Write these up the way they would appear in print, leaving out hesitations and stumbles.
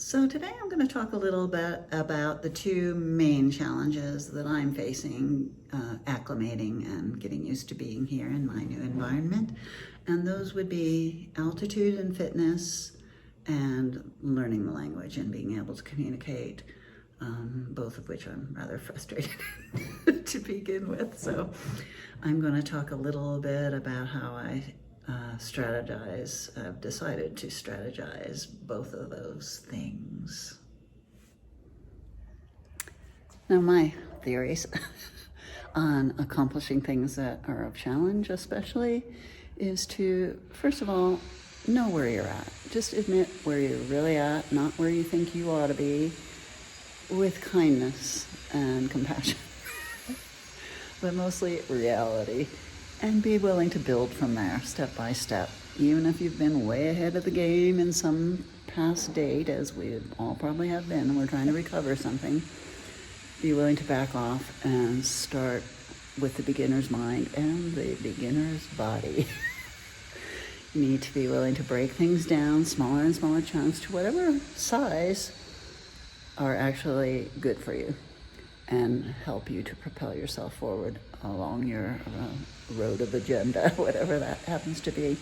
So today I'm going to talk a little bit about the two main challenges that I'm facing acclimating and getting used to being here in my new environment. And those would be altitude and fitness and learning the language and being able to communicate, both of which I'm rather frustrated to begin with. So I'm going to talk a little bit about how I strategize. I've decided to strategize both of those things. Now, my theories on accomplishing things that are of challenge, especially, is to, first of all, know where you're at. Just admit where you're really at, not where you think you ought to be, with kindness and compassion, but mostly reality. And be willing to build from there, step by step. Even if you've been way ahead of the game in some past date, as we all probably have been, and we're trying to recover something, be willing to back off and start with the beginner's mind and the beginner's body. You need to be willing to break things down, smaller and smaller chunks, to whatever size are actually good for you and help you to propel yourself forward along your road of agenda, whatever that happens to be.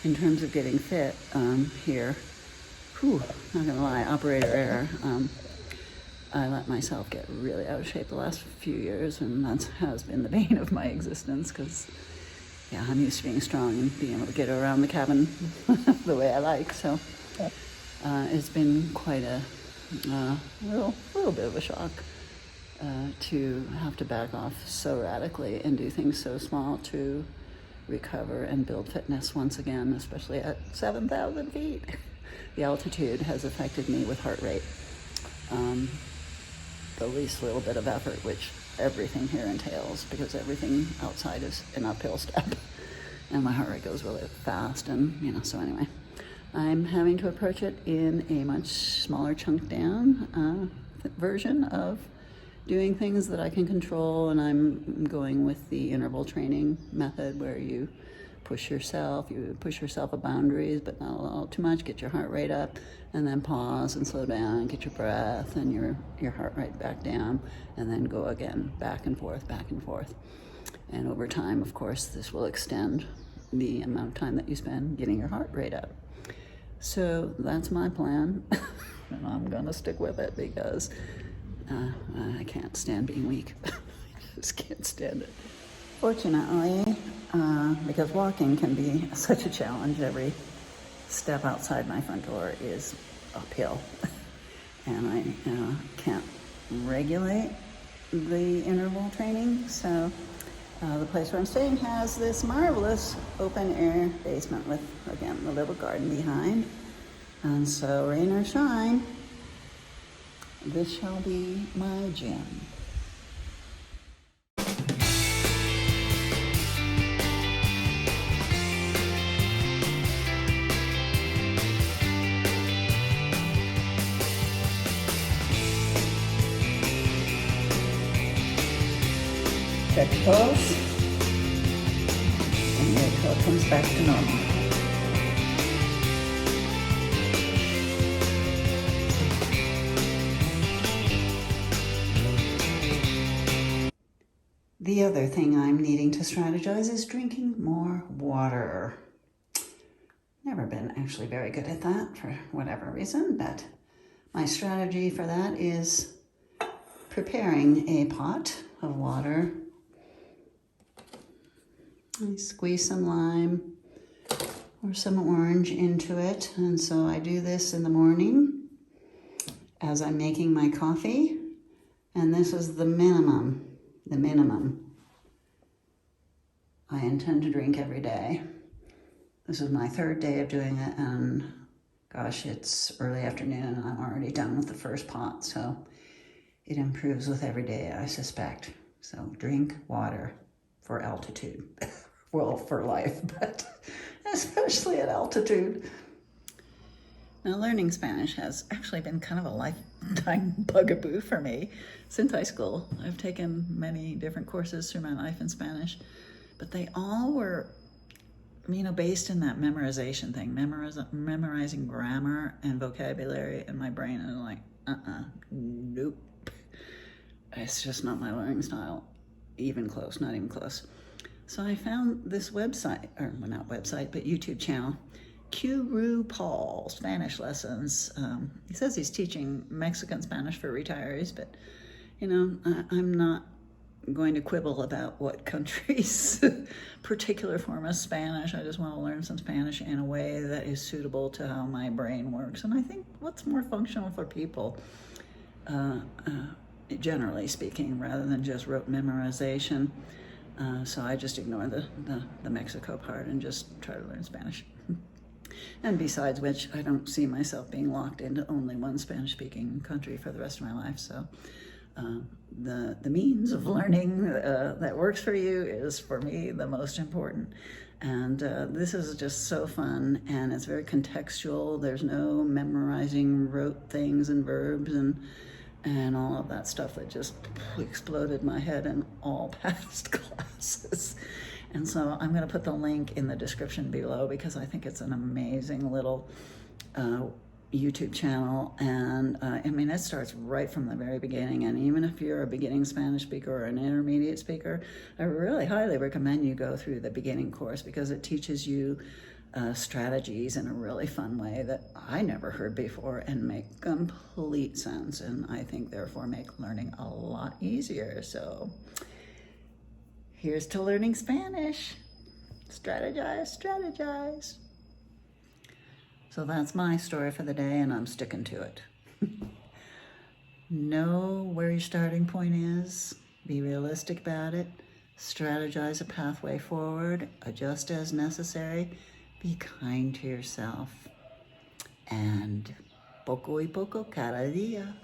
In terms of getting fit here, not gonna lie, operator error. I let myself get really out of shape the last few years, and that has been the bane of my existence, because I'm used to being strong and being able to get around the cabin the way I like. So it's been quite a little bit of a shock to have to back off so radically and do things so small to recover and build fitness once again, especially at 7,000 feet. The altitude has affected me with heart rate. The least little bit of effort, which everything here entails, because everything outside is an uphill step, and my heart rate goes really fast, and so anyway. I'm having to approach it in a much smaller chunk down version of doing things that I can control, and I'm going with the interval training method, where you push yourself at boundaries, but not a little too much, get your heart rate up, and then pause and slow down, get your breath and your heart rate back down, and then go again, back and forth. And over time, of course, this will extend the amount of time that you spend getting your heart rate up. So that's my plan, and I'm gonna stick with it, because I can't stand being weak. I just can't stand it. Fortunately, because walking can be such a challenge, every step outside my front door is uphill. And I can't regulate the interval training. So the place where I'm staying has this marvelous open air basement with, again, the little garden behind. And so, rain or shine, this shall be my gym. Check the pulse, and wait till it comes back to normal. The other thing I'm needing to strategize is drinking more water. Never been actually very good at that for whatever reason, but my strategy for that is preparing a pot of water. I squeeze some lime or some orange into it, and so I do this in the morning as I'm making my coffee, and this is the minimum I intend to drink every day. This is my third day of doing it, and gosh, it's early afternoon and I'm already done with the first pot, so it improves with every day, I suspect. So drink water for altitude. Well, for life, but especially at altitude. Now, learning Spanish has actually been kind of a lifetime bugaboo for me since high school. I've taken many different courses through my life in Spanish, but they all were based in that memorization thing, memorizing grammar and vocabulary, and my brain is like, nope. It's just not my learning style, even close, not even close. So I found this website, or well, not website, but YouTube channel, Qroo Paul, Spanish lessons. He says he's teaching Mexican Spanish for retirees, but, I'm not going to quibble about what country's particular form of Spanish. I just want to learn some Spanish in a way that is suitable to how my brain works. And I think what's more functional for people, generally speaking, rather than just rote memorization. So I just ignore the Mexico part and just try to learn Spanish. And besides which, I don't see myself being locked into only one Spanish-speaking country for the rest of my life. So the means of learning that works for you is, for me, the most important. And this is just so fun, and it's very contextual. There's no memorizing rote things and verbs and all of that stuff that just exploded my head in all past classes. And so I'm going to put the link in the description below because I think it's an amazing little YouTube channel. And it starts right from the very beginning. And even if you're a beginning Spanish speaker or an intermediate speaker, I really highly recommend you go through the beginning course because it teaches you strategies in a really fun way that I never heard before and make complete sense. And I think therefore make learning a lot easier. So here's to learning Spanish. Strategize, strategize. So that's my story for the day, and I'm sticking to it. Know where your starting point is, be realistic about it, strategize a pathway forward, adjust as necessary, be kind to yourself, and poco y poco cada día.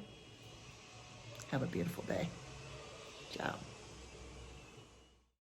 Have a beautiful day. Ciao.